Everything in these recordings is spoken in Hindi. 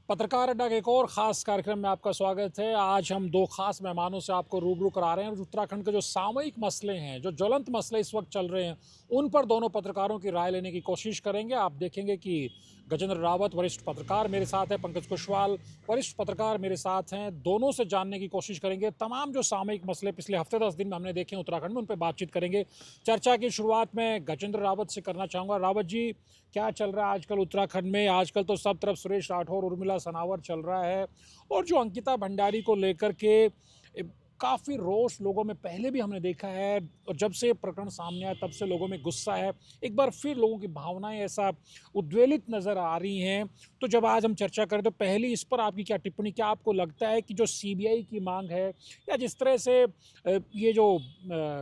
पत्रकार अड्डा के एक और ख़ास कार्यक्रम में आपका स्वागत है। आज हम दो ख़ास मेहमानों से आपको रूबरू करा रहे हैं। उत्तराखंड के जो सामयिक मसले हैं, जो ज्वलंत मसले इस वक्त चल रहे हैं, उन पर दोनों पत्रकारों की राय लेने की कोशिश करेंगे। आप देखेंगे कि गजेंद्र रावत वरिष्ठ पत्रकार मेरे साथ है, पंकज कुशवाल वरिष्ठ पत्रकार मेरे साथ हैं। दोनों से जानने की कोशिश करेंगे तमाम जो सामयिक मसले पिछले हफ्ते 10 दिन में हमने देखे हैं उत्तराखंड में, उन पर बातचीत करेंगे। चर्चा की शुरुआत में गजेंद्र रावत से करना चाहूँगा। रावत जी, क्या चल रहा है आजकल उत्तराखंड में? आजकल तो सब तरफ सुरेश राठौर, उर्मिला सनावर चल रहा है और जो अंकिता भंडारी को लेकर के काफ़ी रोष लोगों में पहले भी हमने देखा है, और जब से प्रकरण सामने आया तब से लोगों में गुस्सा है। एक बार फिर लोगों की भावनाएं ऐसा उद्वेलित नज़र आ रही हैं। तो जब आज हम चर्चा करें तो पहली इस पर आपकी क्या टिप्पणी? क्या आपको लगता है कि जो सीबीआई की मांग है, या जिस तरह से ये जो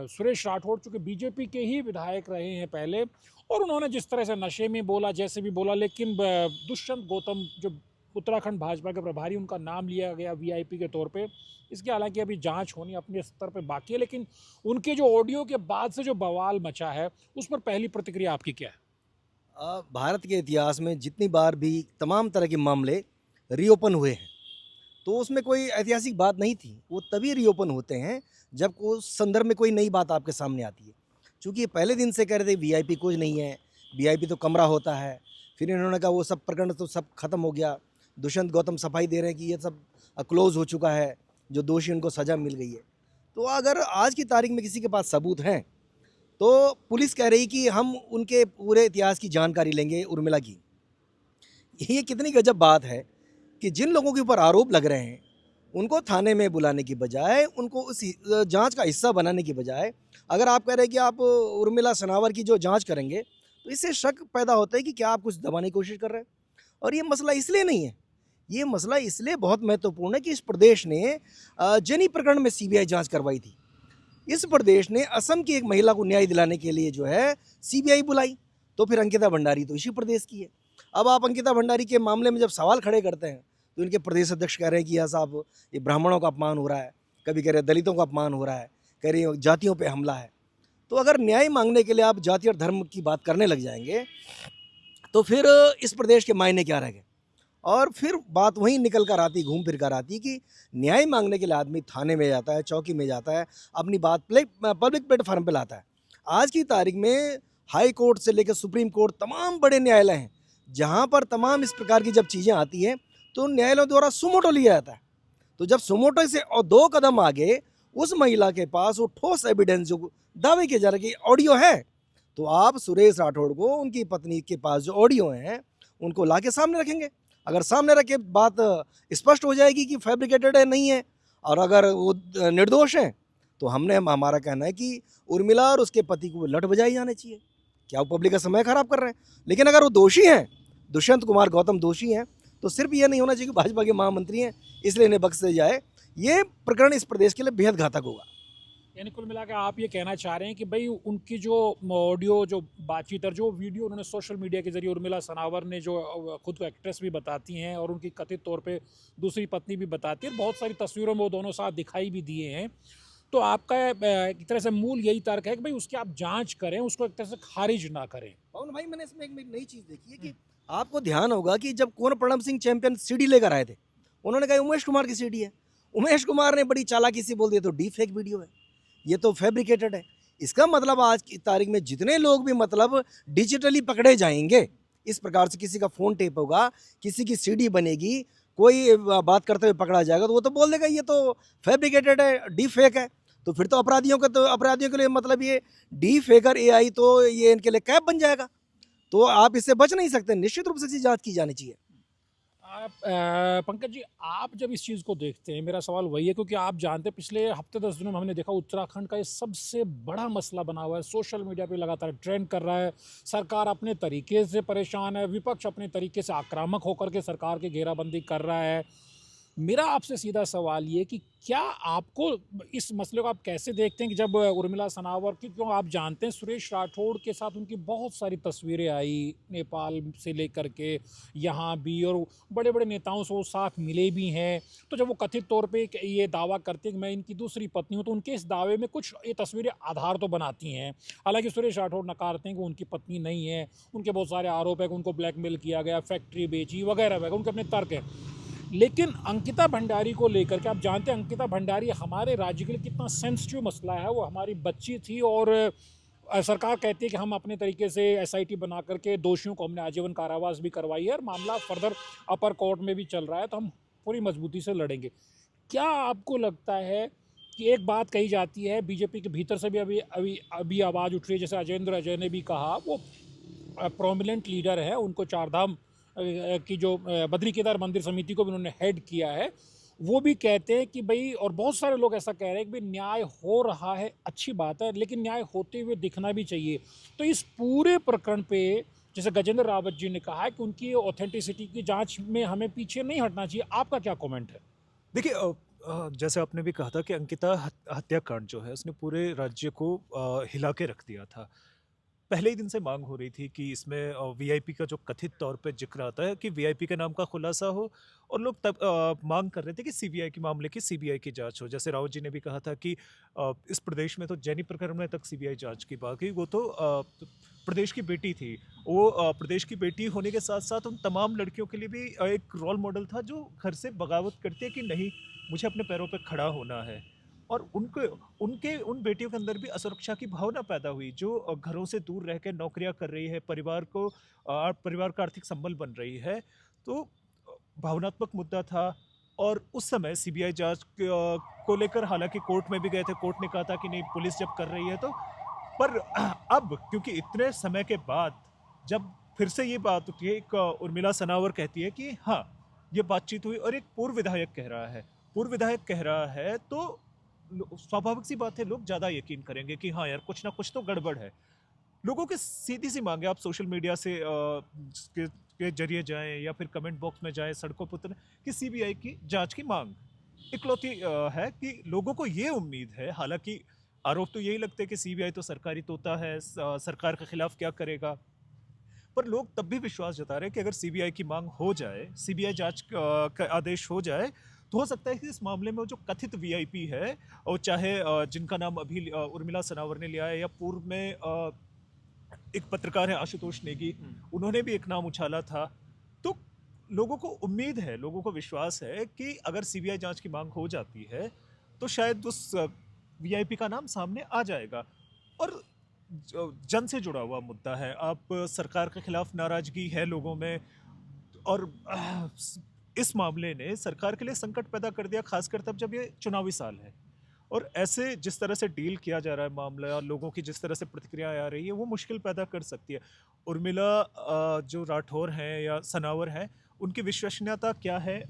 सुरेश राठौर चूँकि बीजेपी के ही विधायक रहे हैं पहले, और उन्होंने जिस तरह से नशे में बोला, जैसे भी बोला, लेकिन दुष्यंत गौतम जो उत्तराखंड भाजपा के प्रभारी, उनका नाम लिया गया वीआईपी के तौर पे। इसकी हालांकि अभी जांच होनी अपने स्तर पे बाकी है, लेकिन उनके जो ऑडियो के बाद से जो बवाल मचा है, उस पर पहली प्रतिक्रिया आपकी क्या है? भारत के इतिहास में जितनी बार भी तमाम तरह के मामले रीओपन हुए हैं, तो उसमें कोई ऐतिहासिक बात नहीं थी। वो तभी रीओपन होते हैं जब उस संदर्भ में कोई नई बात आपके सामने आती है। चूँकि ये पहले दिन से कह रहे थे वीआईपी कुछ नहीं है, वीआईपी तो कमरा होता है। फिर इन्होंने कहा वो सब प्रकरण तो सब खत्म हो गया। दुष्यंत गौतम सफाई दे रहे हैं कि ये सब क्लोज हो चुका है, जो दोषी उनको सज़ा मिल गई है। तो अगर आज की तारीख में किसी के पास सबूत हैं, तो पुलिस कह रही कि हम उनके पूरे इतिहास की जानकारी लेंगे उर्मिला की। ये कितनी गजब बात है कि जिन लोगों के ऊपर आरोप लग रहे हैं, उनको थाने में बुलाने की बजाय, उनको उस जांच का हिस्सा बनाने की बजाय, अगर आप कह रहे हैं कि आप उर्मिला सनावर की जो जांच करेंगे, तो इससे शक पैदा होता है कि क्या आप कुछ दबाने की कोशिश कर रहे हैं। और ये मसला इसलिए नहीं है, ये मसला इसलिए बहुत महत्वपूर्ण है कि इस प्रदेश ने जनी प्रकरण में सीबीआई जांच करवाई थी। इस प्रदेश ने असम की एक महिला को न्याय दिलाने के लिए जो है सीबीआई बुलाई। तो फिर अंकिता भंडारी तो इसी प्रदेश की है। अब आप अंकिता भंडारी के मामले में जब सवाल खड़े करते हैं, तो इनके प्रदेश अध्यक्ष कह रहे हैं कि यह साहब ये ब्राह्मणों का अपमान हो रहा है, कभी कह रहे हैं दलितों का अपमान हो रहा है, कह रही है जातियों पे हमला है। तो अगर न्याय मांगने के लिए आप जाति और धर्म की बात करने लग जाएंगे, तो फिर इस प्रदेश के मायने क्या रह गए। और फिर बात वहीं निकल कर आती, घूम फिर कर आती कि न्याय मांगने के लिए आदमी थाने में जाता है, चौकी में जाता है, अपनी बात पब्लिक प्लेटफॉर्म पे लाता है। आज की तारीख में हाई कोर्ट से लेकर सुप्रीम कोर्ट, तमाम बड़े न्यायालय हैं जहाँ पर तमाम इस प्रकार की जब चीज़ें आती हैं, तो न्यायालयों द्वारा सुमोटो लिया जाता है। तो जब सुमोटो से और 2 कदम आगे उस महिला के पास वो ठोस एविडेंस, जो दावे के जा रहे कि ऑडियो है, तो आप सुरेश राठौड़ को उनकी पत्नी के पास जो ऑडियो हैं, उनको ला के सामने रखेंगे। अगर सामने रखे बात स्पष्ट हो जाएगी कि फैब्रिकेटेड है, नहीं है, और अगर वो निर्दोष हैं, तो हमारा कहना है कि उर्मिला और उसके पति को लट बजाई जाने चाहिए। क्या वो पब्लिक का समय खराब कर रहे हैं? लेकिन अगर वो दोषी हैं, दुष्यंत कुमार गौतम दोषी हैं, तो सिर्फ ये नहीं होना चाहिए कि भाजपा के महामंत्री हैं इसलिए इन्हें बख्श दिया जाए। ये प्रकरण इस प्रदेश के लिए बेहद घातक होगा। यानी कुल मिला के आप ये कहना चाह रहे हैं कि भाई उनकी जो ऑडियो, जो बातचीत और जो वीडियो उन्होंने सोशल मीडिया के जरिए, उर्मिला सनावर ने जो खुद को एक्ट्रेस भी बताती हैं और उनकी कथित तौर पे दूसरी पत्नी भी बताती है, बहुत सारी तस्वीरों में वो दोनों साथ दिखाई भी दिए हैं, तो आपका एक तरह से मूल यही तर्क है कि भाई उसकी आप जांच करें, उसको एक तरह से खारिज ना करें। पवन भाई, मैंने इसमें एक नई चीज़ देखी है कि आपको ध्यान होगा कि जब कुंवर प्रणब सिंह चैंपियन सीडी लेकर आए थे, उन्होंने कहा उमेश कुमार की सीडी है। उमेश कुमार ने बड़ी चालाकी से बोल दिया तो डी फेक वीडियो है, ये तो फैब्रिकेटेड है। इसका मतलब आज की तारीख में जितने लोग भी मतलब डिजिटली पकड़े जाएंगे, इस प्रकार से किसी का फ़ोन टेप होगा, किसी की सीडी बनेगी, कोई बात करते हुए पकड़ा जाएगा, तो वो तो बोल देगा ये तो फैब्रिकेटेड है, डी फेक है। तो फिर तो अपराधियों के लिए मतलब ये डी फेकर एआई तो ये इनके लिए कैप बन जाएगा। तो आप इससे बच नहीं सकते, निश्चित रूप से इसकी जांच की जानी चाहिए। आप पंकज जी, आप जब इस चीज़ को देखते हैं, मेरा सवाल वही है, क्योंकि आप जानते हैं पिछले हफ्ते 10 दिनों में हमने देखा उत्तराखंड का ये सबसे बड़ा मसला बना हुआ है, सोशल मीडिया पे लगातार ट्रेंड कर रहा है। सरकार अपने तरीके से परेशान है, विपक्ष अपने तरीके से आक्रामक होकर के सरकार की घेराबंदी कर रहा है। मेरा आपसे सीधा सवाल ये कि क्या आपको इस मसले को आप कैसे देखते हैं कि जब उर्मिला सनावर की, क्यों आप जानते हैं सुरेश राठौड़ के साथ उनकी बहुत सारी तस्वीरें आई, नेपाल से लेकर के यहाँ भी, और बड़े बड़े नेताओं से वो साथ मिले भी हैं। तो जब वो कथित तौर पे ये दावा करते हैं कि मैं इनकी दूसरी पत्नी हूँ, तो उनके इस दावे में कुछ ये तस्वीरें आधार तो बनाती हैं। हालांकि सुरेश राठौड़ नकारते हैं कि उनकी पत्नी नहीं है, उनके बहुत सारे आरोप है कि उनको ब्लैकमेल किया गया, फैक्ट्री बेची वगैरह वगैरह, उनके अपने तर्क हैं। लेकिन अंकिता भंडारी को लेकर के आप जानते हैं अंकिता भंडारी हमारे राज्य के लिए कितना सेंसिटिव मसला है। वो हमारी बच्ची थी और सरकार कहती है कि हम अपने तरीके से एसआईटी बना करके दोषियों को हमने आजीवन कारावास भी करवाई है और मामला फर्दर अपर कोर्ट में भी चल रहा है, तो हम पूरी मजबूती से लड़ेंगे। क्या आपको लगता है कि एक बात कही जाती है बीजेपी के भीतर से भी अभी अभी अभी आवाज़ उठ रही है, जैसे अजयेंद्र अजय ने भी कहा, वो प्रोमिनेंट लीडर है, उनको चारधाम की जो बद्री केदार मंदिर समिति को भी उन्होंने हेड किया है, वो भी कहते हैं कि भाई, और बहुत सारे लोग ऐसा कह रहे हैं कि भाई न्याय हो रहा है, अच्छी बात है, लेकिन न्याय होते हुए दिखना भी चाहिए। तो इस पूरे प्रकरण पे जैसे गजेंद्र रावत जी ने कहा है कि उनकी ऑथेंटिसिटी की जांच में हमें पीछे नहीं हटना चाहिए, आपका क्या कमेंट है? देखिए जैसे आपने भी कहा था कि अंकिता हत्याकांड जो है उसने पूरे राज्य को हिला के रख दिया था। पहले ही दिन से मांग हो रही थी कि इसमें वीआईपी का जो कथित तौर पे जिक्र आता है कि वीआईपी के नाम का खुलासा हो, और लोग तब मांग कर रहे थे कि सीबीआई के मामले की सीबीआई की जांच हो। जैसे रावत जी ने भी कहा था कि इस प्रदेश में तो जैनी प्रकरण में तक सीबीआई जांच की बात की, वो तो प्रदेश की बेटी थी। वो प्रदेश की बेटी होने के साथ साथ उन तमाम लड़कियों के लिए भी एक रोल मॉडल था जो घर से बगावत करती है कि नहीं, मुझे अपने पैरों पर खड़ा होना है। और उनके उनके उन बेटियों के अंदर भी असुरक्षा की भावना पैदा हुई, जो घरों से दूर रह के नौकरियां कर रही है, परिवार का आर्थिक संबल बन रही है। तो भावनात्मक मुद्दा था। और उस समय सीबीआई जांच को लेकर हालांकि कोर्ट में भी गए थे, कोर्ट ने कहा था कि नहीं, पुलिस जब कर रही है तो। पर अब क्योंकि इतने समय के बाद जब फिर से ये बात उठी है, एक उर्मिला सनावर कहती है कि हाँ, ये बातचीत हुई, और एक पूर्व विधायक कह रहा है, तो स्वाभाविक सी बात है, लोग ज्यादा यकीन करेंगे कि हाँ यार, कुछ ना कुछ तो गड़बड़ है। लोगों की सीधी सी मांग है, आप सोशल मीडिया से के जरिए जाएं या फिर कमेंट बॉक्स में जाएं, सड़कों पर उतरें, कि सीबीआई की जांच की मांग इकलौती है कि लोगों को ये उम्मीद है। हालांकि आरोप तो यही लगते हैं कि सीबीआई तो सरकारी तोता है, सरकार के खिलाफ क्या करेगा। पर लोग तब भी विश्वास जता रहे हैं कि अगर सीबीआई की मांग हो जाए, सीबीआई जांच का आदेश हो जाए, तो हो सकता है कि इस मामले में वो जो कथित वीआईपी है, और चाहे जिनका नाम अभी उर्मिला सनावर ने लिया है, या पूर्व में एक पत्रकार है आशुतोष नेगी, उन्होंने भी एक नाम उछाला था। तो लोगों को उम्मीद है, लोगों को विश्वास है कि अगर सीबीआई जांच की मांग हो जाती है तो शायद उस वीआईपी का नाम सामने आ जाएगा। और जन से जुड़ा हुआ मुद्दा है, आप सरकार के खिलाफ नाराजगी है लोगों में, और इस मामले ने सरकार के लिए संकट पैदा कर दिया, खासकर तब जब ये चुनावी साल है। और ऐसे जिस तरह से डील किया जा रहा है मामला, लोगों की जिस तरह से प्रतिक्रिया आ रही है, वो मुश्किल पैदा कर सकती है। उर्मिला जो राठौर हैं या सनावर हैं, उनकी विश्वसनीयता क्या है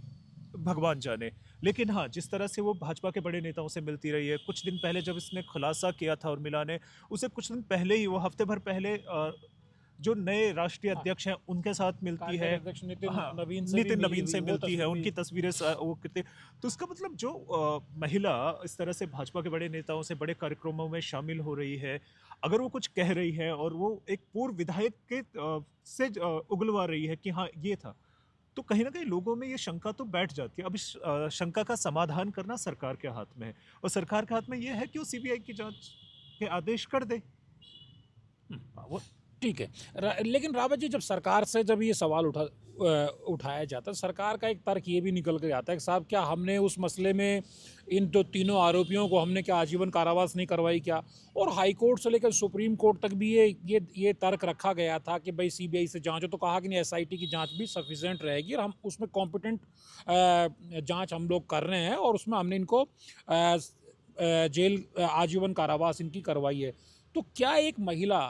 भगवान जाने। लेकिन हाँ, जिस तरह से वो भाजपा के बड़े नेताओं से मिलती रही है, कुछ दिन पहले जब इसने खुलासा किया था उर्मिला ने, उसे कुछ दिन पहले ही, वो हफ्ते भर पहले जो नए राष्ट्रीय अध्यक्ष हैं उनके साथ मिलती है, नितिन हाँ, नवीन से नितिन भी नवीन से मिली, वो मिलती है, तस्वीर उनकी भी। तस्वीरें वो करते। तो इसका मतलब जो महिला इस तरह से भाजपा के बड़े नेताओं से बड़े कार्यक्रमों में शामिल हो रही है, अगर वो कुछ कह रही है और वो एक पूर्व विधायक के से उगलवा रही है कि हाँ ये था, तो कहीं ना कहीं लोगों में ये शंका तो बैठ जाती है। अब इस शंका का समाधान करना सरकार के हाथ में है, और सरकार के हाथ में ये है कि वो सीबीआई की जांच के आदेश कर दे। वो ठीक है। लेकिन रावत जी, जब सरकार से जब ये सवाल उठाया जाता है, सरकार का एक तर्क ये भी निकल के आता है कि साहब, क्या हमने उस मसले में इन दो तीनों आरोपियों को हमने क्या आजीवन कारावास नहीं करवाई क्या? और हाई कोर्ट से लेकर सुप्रीम कोर्ट तक भी ये तर्क रखा गया था कि भाई सीबीआई से जांच हो, तो कहा कि नहीं, एसआईटी की जांच भी सफिशिएंट रहेगी और हम उसमें कॉम्पिटेंट जांच हम लोग कर रहे हैं, और उसमें हमने इनको जेल आजीवन कारावास इनकी करवाई है। तो क्या एक महिला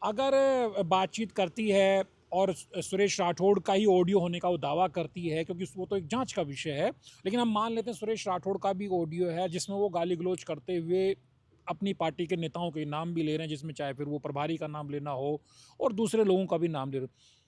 अगर बातचीत करती है और सुरेश राठौड़ का ही ऑडियो होने का वो दावा करती है, क्योंकि वो तो एक जांच का विषय है, लेकिन हम मान लेते हैं सुरेश राठौड़ का भी ऑडियो है जिसमें वो गाली गलौज करते हुए अपनी पार्टी के नेताओं के नाम भी ले रहे हैं, जिसमें चाहे फिर वो प्रभारी का नाम लेना हो और दूसरे लोगों का भी नाम ले रहे हो,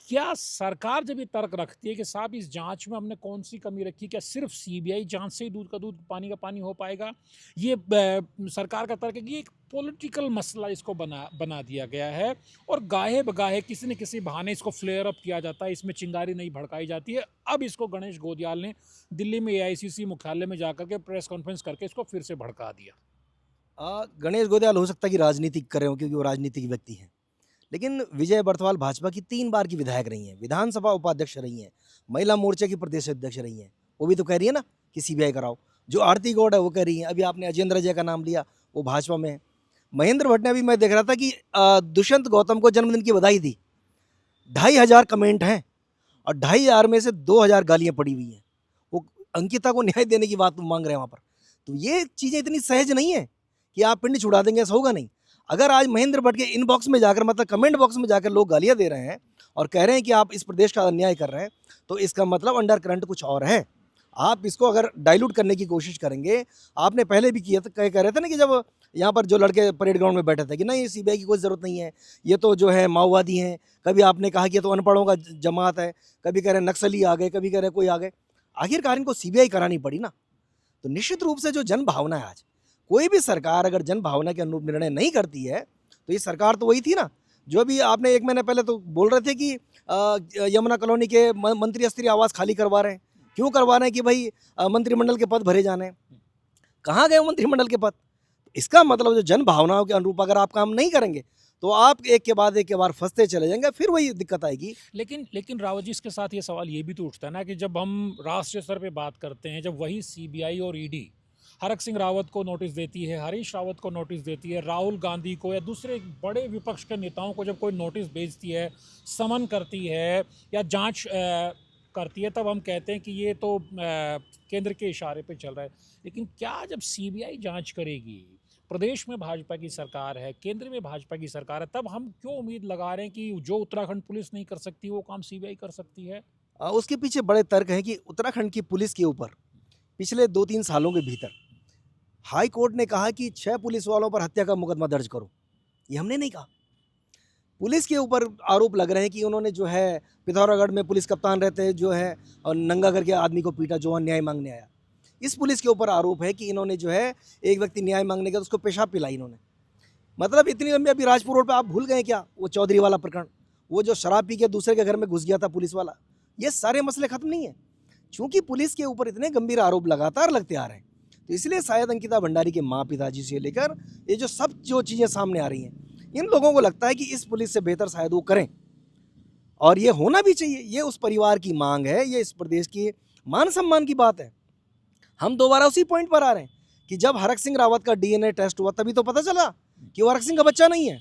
क्या सरकार जब ये तर्क रखती है कि साहब इस जांच में हमने कौन सी कमी रखी, क्या सिर्फ सीबीआई जांच से ही दूध का दूध पानी का पानी हो पाएगा? ये सरकार का तर्क है कि एक पॉलिटिकल मसला इसको बना दिया गया है, और गाहे बगाहे किसी न किसी बहाने इसको फ्लेयर अप किया जाता है, इसमें चिंगारी नहीं भड़काई जाती है। अब इसको गणेश गोदियाल ने दिल्ली में एआईसीसी मुख्यालय में जाकर के प्रेस कॉन्फ्रेंस करके इसको फिर से भड़का दिया। गणेश गोदयाल हो सकता है कि राजनीतिक कर रहे हो, क्योंकि वो राजनीतिक व्यक्ति हैं। लेकिन विजय बर्तवाल भाजपा की 3 बार की विधायक रही हैं, विधानसभा उपाध्यक्ष रही हैं, महिला मोर्चा की प्रदेश अध्यक्ष रही हैं, वो भी तो कह रही है ना कि सीबीआई कराओ। जो आरती गौड़ है वो कह रही है। अभी आपने अजेंद्र अजय का नाम लिया, वो भाजपा में है। महेंद्र भट्ट ने अभी मैं देख रहा था कि दुष्यंत गौतम को जन्मदिन की बधाई दी। 2,500 कमेंट हैं और 2,500 में से 2,000 गालियां पड़ी हुई हैं। वो अंकिता को न्याय देने की बात मांग रहे हैं वहाँ पर। तो ये चीज़ें इतनी सहज नहीं है कि आप पिंड छुड़ा देंगे, ऐसा होगा नहीं। अगर आज महेंद्र भट्ट के इनबॉक्स में जाकर, मतलब कमेंट बॉक्स में जाकर लोग गालियां दे रहे हैं और कह रहे हैं कि आप इस प्रदेश का अन्याय कर रहे हैं, तो इसका मतलब अंडर करंट कुछ और है। आप इसको अगर डाइल्यूट करने की कोशिश करेंगे, आपने पहले भी किया था, कह रहे थे ना कि जब यहाँ पर जो लड़के परेड ग्राउंड में बैठे थे कि नहीं सीबीआई की कोई ज़रूरत नहीं है, ये तो जो है माओवादी हैं। कभी आपने कहा कि ये तो अनपढ़ों का जमात है, कभी कह रहे हैं नक्सली आ गए, कभी कह रहे हैं कोई आ गए। आखिरकार इनको सीबीआई करानी पड़ी ना। तो निश्चित रूप से जो जन भावना है, आज कोई भी सरकार अगर जन भावना के अनुरूप निर्णय नहीं करती है, तो ये सरकार तो वही थी ना जो अभी आपने 1 महीने पहले तो बोल रहे थे कि यमुना कॉलोनी के मंत्री स्तरीय आवास खाली करवा रहे हैं। क्यों करवा रहे हैं? कि भाई मंत्रिमंडल के पद भरे जाने हैं। कहाँ गए मंत्रिमंडल के पद? इसका मतलब जो जन भावनाओं के अनुरूप अगर आप काम नहीं करेंगे, तो आप एक के बाद एक के बार फंसते चले जाएंगे, फिर वही दिक्कत आएगी। लेकिन रावत जी, इसके साथ ये सवाल ये भी तो उठता है ना कि जब हम राष्ट्रीय स्तर पे बात करते हैं, जब वही सीबीआई और ईडी हरक सिंह रावत को नोटिस देती है, हरीश रावत को नोटिस देती है, राहुल गांधी को या दूसरे बड़े विपक्ष के नेताओं को जब कोई नोटिस भेजती है, समन करती है या जांच करती है, तब हम कहते हैं कि ये तो केंद्र के इशारे पे चल रहा है। लेकिन क्या जब सीबीआई जांच करेगी, प्रदेश में भाजपा की सरकार है, केंद्र में भाजपा की सरकार है, तब हम क्यों उम्मीद लगा रहे हैं कि जो उत्तराखंड पुलिस नहीं कर सकती वो काम सीबीआई कर सकती है? उसके पीछे बड़े तर्क हैं कि उत्तराखंड की पुलिस के ऊपर पिछले 2-3 सालों के भीतर हाई कोर्ट ने कहा कि 6 पुलिस वालों पर हत्या का मुकदमा दर्ज करो। ये हमने नहीं कहा। पुलिस के ऊपर आरोप लग रहे हैं कि उन्होंने जो है पिथौरागढ़ में पुलिस कप्तान रहते जो है और नंगा करके आदमी को पीटा जो न्याय मांगने आया। इस पुलिस के ऊपर आरोप है कि इन्होंने जो है एक व्यक्ति न्याय मांगने गया तो उसको पेशाब पिलाई इन्होंने। मतलब इतनी लंबी, अभी राजपुर रोड पे आप भूल गए क्या वो चौधरी वाला प्रकरण, वो जो शराब पी के दूसरे के घर में घुस गया था पुलिस वाला। ये सारे मसले खत्म नहीं है, चूंकि पुलिस के ऊपर इतने गंभीर आरोप लगातार लगते आ रहे हैं, तो इसलिए शायद अंकिता भंडारी के माँ पिताजी से लेकर ये जो सब जो चीज़ें सामने आ रही हैं, इन लोगों को लगता है कि इस पुलिस से बेहतर शायद वो करें, और ये होना भी चाहिए। ये उस परिवार की मांग है, ये इस प्रदेश की मान सम्मान की बात है। हम दोबारा उसी पॉइंट पर आ रहे हैं कि जब हरक सिंह रावत का डीएनए टेस्ट हुआ तभी तो पता चला कि वो हरक सिंह का बच्चा नहीं है,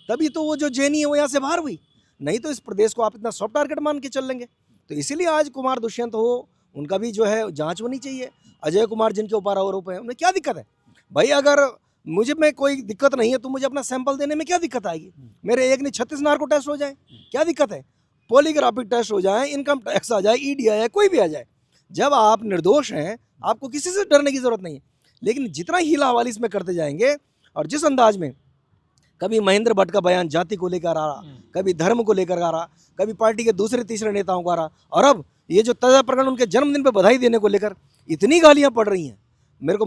तभी तो वो जो जेनी है वो यहाँ से बाहर हुई। नहीं तो इस प्रदेश को आप इतना सॉफ्ट टारगेट मान के चल लेंगे। तो इसीलिए आज कुमार दुष्यंत हो, उनका भी जो है जांच होनी चाहिए। अजय कुमार जिनके ऊपर आरोप है, उन्हें क्या दिक्कत है भाई? अगर मुझे में कोई दिक्कत नहीं है तो मुझे अपना सैंपल देने में क्या दिक्कत आएगी? मेरे एक नहीं 36 नार्को टेस्ट हो जाए, क्या दिक्कत है? पॉलीग्राफिक टेस्ट हो जाए, इनकम टैक्स आ जाए, ईडी आ जाए, कोई भी आ जाए। जब आप निर्दोष हैं, आपको किसी से डरने की जरूरत नहीं है। लेकिन जितना हीला हवाली इसमें करते जाएंगे और जिस अंदाज में कभी महेंद्र भट्ट का बयान जाति को लेकर आ रहा, कभी धर्म को लेकर आ रहा, कभी पार्टी के दूसरे तीसरे नेताओं को आ रहा, और अब ये जो ताज़ा प्रकरण उनके जन्मदिन पर बधाई देने को लेकर इतनी गालियां पड़ रही हैं।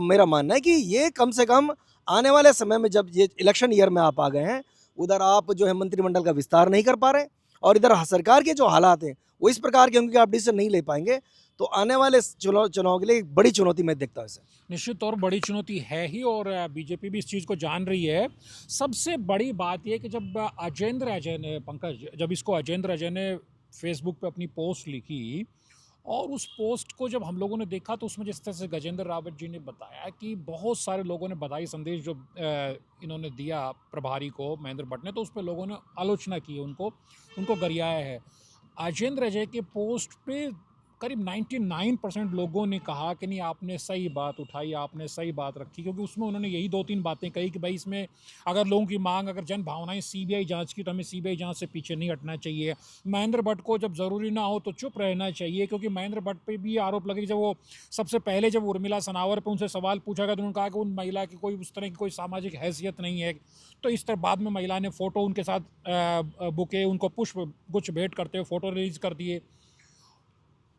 मेरा मानना है कि ये कम से कम आने वाले समय में, जब ये इलेक्शन ईयर में आप आ गए हैं, उधर आप जो है मंत्रिमंडल का विस्तार नहीं कर पा रहे और इधर सरकार के जो हालात हैं वो इस प्रकार के होंगे कि आप डिसीजन नहीं ले पाएंगे, तो आने वाले चुनाव के लिए एक बड़ी चुनौती मैं देखता हूँ इसे। निश्चित तौर बड़ी चुनौती है ही, और बीजेपी भी इस चीज़ को जान रही है। सबसे बड़ी बात यह कि जब अजेंद्र अजय ने, पंकज, जब इसको अजेंद्र अजय ने फेसबुक पे अपनी पोस्ट लिखी और उस पोस्ट को जब हम लोगों ने देखा, तो उसमें जिस तरह से गजेंद्र रावत जी ने बताया कि बहुत सारे लोगों ने बधाई संदेश जो इन्होंने दिया प्रभारी को, महेंद्र भट्ट ने, तो उस पर लोगों ने आलोचना की, उनको गरियाया है। अजेंद्र अजय के पोस्ट पे करीब 99% लोगों ने कहा कि नहीं, आपने सही बात उठाई, आपने सही बात रखी, क्योंकि उसमें उन्होंने यही 2-3 बातें कही कि भाई इसमें अगर लोगों की मांग, अगर जन भावनाएं सीबीआई जांच की, तो हमें सीबीआई जांच से पीछे नहीं हटना चाहिए। महेंद्र भट्ट को जब ज़रूरी ना हो तो चुप रहना चाहिए, क्योंकि महेंद्र भट्ट पे भी आरोप लगे कि जब वो सबसे पहले जब उर्मिला सनावर पर उनसे सवाल पूछा गया तो उन्होंने कहा कि उन महिला की कोई उस तरह की कोई सामाजिक हैसियत नहीं है। तो इस तरह बाद में महिला ने फ़ोटो उनके साथ बुके, उनको पुष्प गुच्छ भेंट करते हुए फ़ोटो रिलीज़ कर दिए।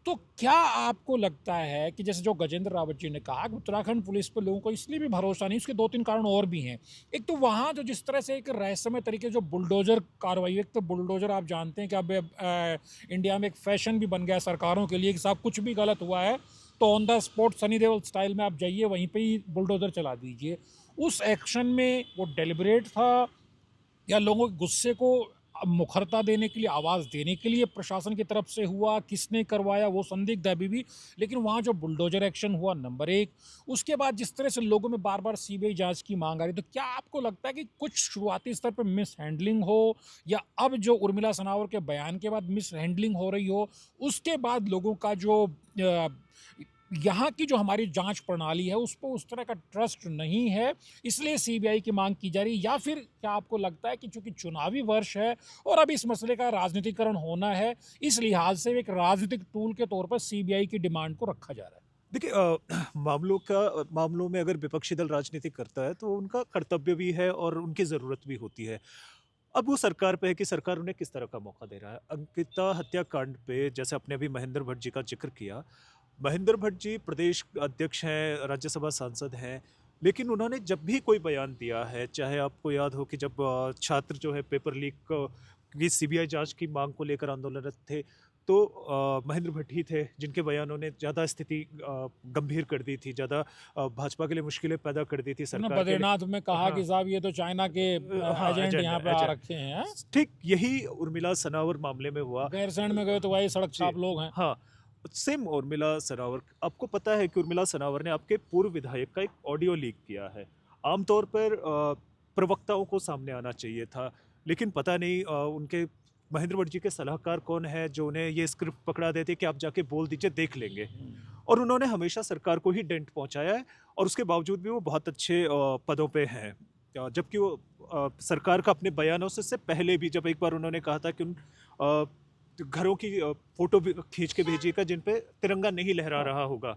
तो क्या आपको लगता है कि जैसे जो गजेंद्र रावत जी ने कहा कि उत्तराखंड पुलिस पर लोगों को इसलिए भी भरोसा नहीं, उसके 2-3 कारण और भी हैं। एक तो वहाँ जो जिस तरह से एक रहस्यमय तरीके जो बुलडोजर कार्रवाई, एक तो बुलडोजर आप जानते हैं कि अब इंडिया में एक फैशन भी बन गया सरकारों के लिए कि साहब कुछ भी गलत हुआ है तो on the spot Sunny Deol style में आप जाइए, वहीं पर ही बुलडोजर चला दीजिए। उस एक्शन में वो डेलिब्रेट था या लोगों के गुस्से को मुखरता देने के लिए, आवाज़ देने के लिए प्रशासन की तरफ से हुआ, किसने करवाया वो संदिग्ध है अभी भी। लेकिन वहाँ जो बुलडोजर एक्शन हुआ नंबर 1, उसके बाद जिस तरह से लोगों में बार-बार सीबीआई जाँच की माँग आ रही है, तो क्या आपको लगता है कि कुछ शुरुआती स्तर पे मिसहैंडलिंग हो, या अब जो उर्मिला सनावर के बयान के बाद मिसहैंडलिंग हो रही हो, उसके बाद लोगों का जो यहाँ की जो हमारी जांच प्रणाली है उस पर उस तरह का ट्रस्ट नहीं है, इसलिए सीबीआई की मांग की जा रही है? या फिर क्या आपको लगता है कि चूंकि चुनावी वर्ष है और अब इस मसले का राजनीतिकरण होना है, इस लिहाज से एक राजनीतिक टूल के तौर पर सीबीआई की डिमांड को रखा जा रहा है? देखिए मामलों में अगर विपक्षी दल राजनीति करता है तो उनका कर्तव्य भी है और उनकी ज़रूरत भी होती है। अब वो सरकार पे है कि सरकार उन्हें किस तरह का मौका दे रहा है। अंकिता हत्याकांड पे जैसे आपने अभी महेंद्र भट्ट जी का ज़िक्र किया, महेंद्र भट्ट जी प्रदेश अध्यक्ष हैं, राज्यसभा सांसद हैं, लेकिन उन्होंने जब भी कोई बयान दिया है, चाहे आपको याद हो कि जब छात्र जो है पेपर लीक की सीबीआई जांच की मांग को लेकर आंदोलनरत थे, तो महेंद्र भट्ट ही थे जिनके बयानों ने ज़्यादा स्थिति गंभीर कर दी थी, ज़्यादा भाजपा के लिए मुश्किलें पैदा कर दी थी उन्होंने सरकार के लिए। बद्रीनाथ में कहा हाँ, कि साहब ये तो चाइना के हाँ, एजेंट एजेंट यहाँ पे आ एजेंट रखे हैं। ठीक यही उर्मिला सनावर मामले में हुआ। गैरसैंण में गए तो वही सड़क जी, छाप लोग हैं। हाँ, सेम उर्मिला सनावर, आपको पता है कि उर्मिला सनावर ने आपके पूर्व विधायक का एक ऑडियो लीक किया है। आमतौर पर प्रवक्ताओं को सामने आना चाहिए था, लेकिन पता नहीं उनके महेंद्र भट्ट जी के सलाहकार कौन है जो उन्हें ये स्क्रिप्ट पकड़ा देते कि आप जाके बोल दीजिए, देख लेंगे। और उन्होंने हमेशा सरकार को ही डेंट पहुंचाया है और उसके बावजूद भी वो बहुत अच्छे पदों पे हैं। जबकि वो सरकार का अपने बयानों से पहले भी जब एक बार उन्होंने कहा था कि उन घरों की फोटो भी खींच के भेजिएगा जिन पे तिरंगा नहीं लहरा रहा होगा,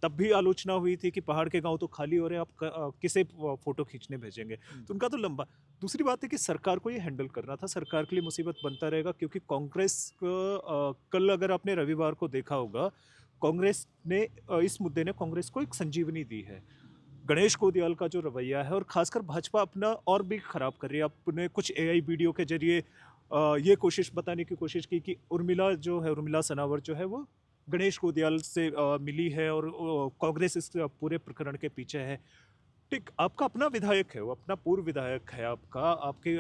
तब भी आलोचना हुई थी कि पहाड़ के गांव तो खाली हो रहे हैं, आप किसे फोटो खींचने भेजेंगे। तो उनका तो लंबा। दूसरी बात है कि सरकार को ये हैंडल करना था, सरकार के लिए मुसीबत बनता रहेगा, क्योंकि कांग्रेस कल अगर आपने रविवार को देखा होगा, कांग्रेस ने इस मुद्दे ने कांग्रेस को एक संजीवनी दी है। गणेश कोदियाल का जो रवैया है, और खासकर भाजपा अपना और भी खराब कर रही है। आपने कुछ एआई वीडियो के जरिए ये कोशिश बताने की कोशिश की कि उर्मिला सनावर जो है वो गणेश कोदियाल से मिली है और कांग्रेस इस पूरे प्रकरण के पीछे है। ठीक, आपका अपना विधायक है, वो अपना पूर्व विधायक है, आपके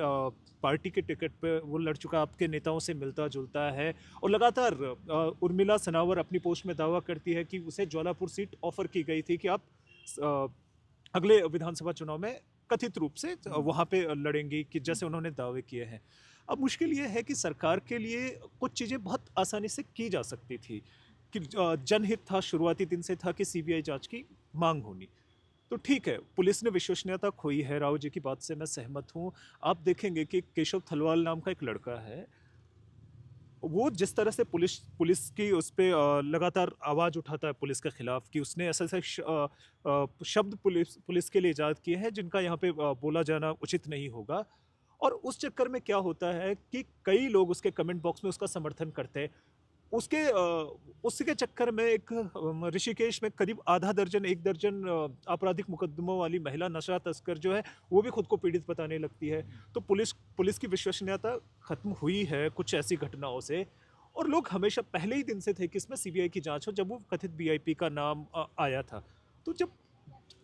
पार्टी के टिकट पे वो लड़ चुका, आपके नेताओं से मिलता जुलता है, और लगातार उर्मिला सनावर अपनी पोस्ट में दावा करती है कि उसे ज्वालापुर सीट ऑफर की गई थी कि आप अगले विधानसभा चुनाव में कथित रूप से वहाँ पे लड़ेंगी, कि जैसे उन्होंने दावे किए हैं। अब मुश्किल ये है कि सरकार के लिए कुछ चीज़ें बहुत आसानी से की जा सकती थी, कि जनहित था, शुरुआती दिन से था कि सीबीआई जांच की मांग होनी। तो ठीक है, पुलिस ने विश्वसनीयता खोई है, राव जी की बात से मैं सहमत हूँ। आप देखेंगे कि केशव थलवाल नाम का एक लड़का है, वो जिस तरह से पुलिस की उस पर लगातार आवाज़ उठाता है पुलिस के खिलाफ, कि उसने ऐसे ऐसे शब्द पुलिस के लिए ईजाद किए हैं जिनका यहाँ पे बोला जाना उचित नहीं होगा। और उस चक्कर में क्या होता है कि कई लोग उसके कमेंट बॉक्स में उसका समर्थन करते हैं। उसके चक्कर में एक ऋषिकेश में करीब एक दर्जन आपराधिक मुकदमों वाली महिला नशा तस्कर जो है, वो भी खुद को पीड़ित बताने लगती है। तो पुलिस की विश्वसनीयता खत्म हुई है कुछ ऐसी घटनाओं से। और लोग हमेशा पहले ही दिन से थे कि इसमें सीबीआई की जांच हो, जब वो कथित वीआईपी का नाम आया था। तो जब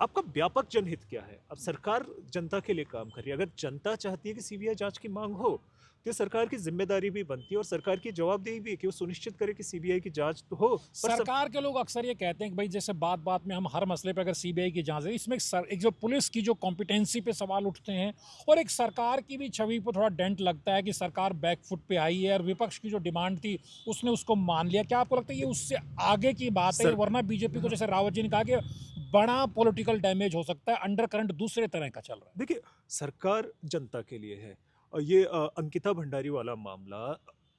आपका व्यापक जनहित क्या है, अब सरकार जनता के लिए काम कर रही है, अगर जनता चाहती है कि सीबीआई जांच की मांग हो, तो सरकार की जिम्मेदारी भी बनती है और सरकार की जवाबदेही भी है कि वो सुनिश्चित करे कि सीबीआई की जांच तो हो। सरकार के लोग अक्सर ये कहते हैं कि भाई जैसे बात बात में हम हर मसले पे अगर सीबीआई की जांच है, इसमें एक जो पुलिस की जो कॉम्पिटेंसी पे सवाल उठते हैं, और एक सरकार की भी छवि पर थोड़ा डेंट लगता है कि सरकार बैकफुट पे आई है और विपक्ष की जो डिमांड थी उसने उसको मान लिया। क्या आपको लगता है ये उससे आगे की बात है? वरना बीजेपी को, जैसे रावत जी ने कहा, कि बड़ा पॉलिटिकल डैमेज हो सकता है, अंडर करंट दूसरे तरह का चल रहा है। देखिए, सरकार जनता के लिए है, और ये अंकिता भंडारी वाला मामला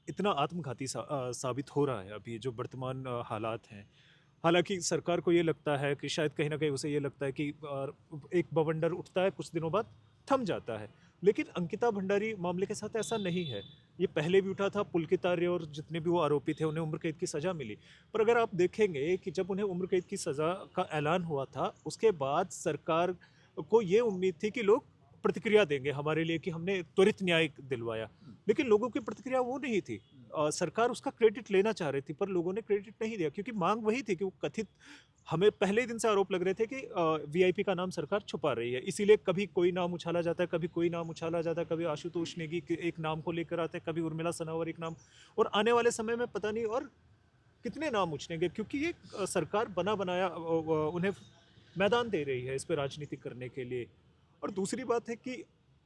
इतना आत्मघाती साबित हो रहा है अभी जो वर्तमान हालात हैं। हालांकि सरकार को ये लगता है कि शायद कहीं ना कहीं उसे ये लगता है कि एक बवंडर उठता है, कुछ दिनों बाद थम जाता है, लेकिन अंकिता भंडारी मामले के साथ ऐसा नहीं है। ये पहले भी उठा था, पुलकित आर्य और जितने भी वो आरोपी थे उन्हें उम्र कैद की सज़ा मिली। पर अगर आप देखेंगे कि जब उन्हें उम्र कैद की सज़ा का ऐलान हुआ था, उसके बाद सरकार को ये उम्मीद थी कि लोग प्रतिक्रिया देंगे हमारे लिए कि हमने त्वरित न्याय दिलवाया, लेकिन लोगों की प्रतिक्रिया वो नहीं थी। सरकार उसका क्रेडिट लेना चाह रही थी, पर लोगों ने क्रेडिट नहीं दिया क्योंकि मांग वही थी कि वो कथित, हमें पहले ही दिन से आरोप लग रहे थे कि वीआईपी का नाम सरकार छुपा रही है, इसीलिए कभी कोई नाम उछाला जाता है, कभी कोई नाम उछाला जाता है, कभी आशुतोष नेगी के एक नाम को लेकर आते हैं, कभी उर्मिला सनावर एक नाम, और आने वाले समय में पता नहीं और कितने नाम उछलेंगे, क्योंकि ये सरकार बना बनाया उन्हें मैदान दे रही है इस पर राजनीति करने के लिए। और दूसरी बात है कि